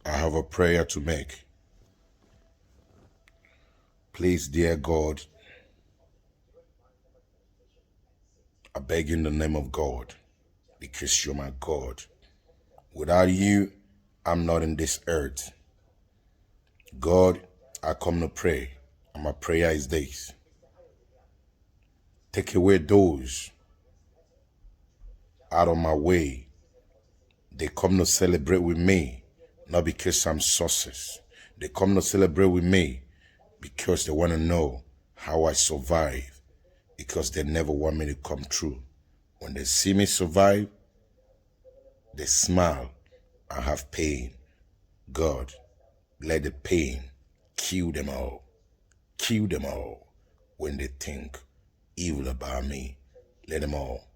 I have a prayer to make. Please, dear God, I beg in the name of God, because you're my God. Without you, I'm not in this earth. God, I come to pray, and my prayer is this. Take away those out of my way. They come to celebrate with me, not because I'm success. They come to celebrate with me because they want to know how I survive, because they never want me to come true. When they see me survive, they smile and have pain. God, let the pain kill them all. Kill them all when they think evil about me. Let them all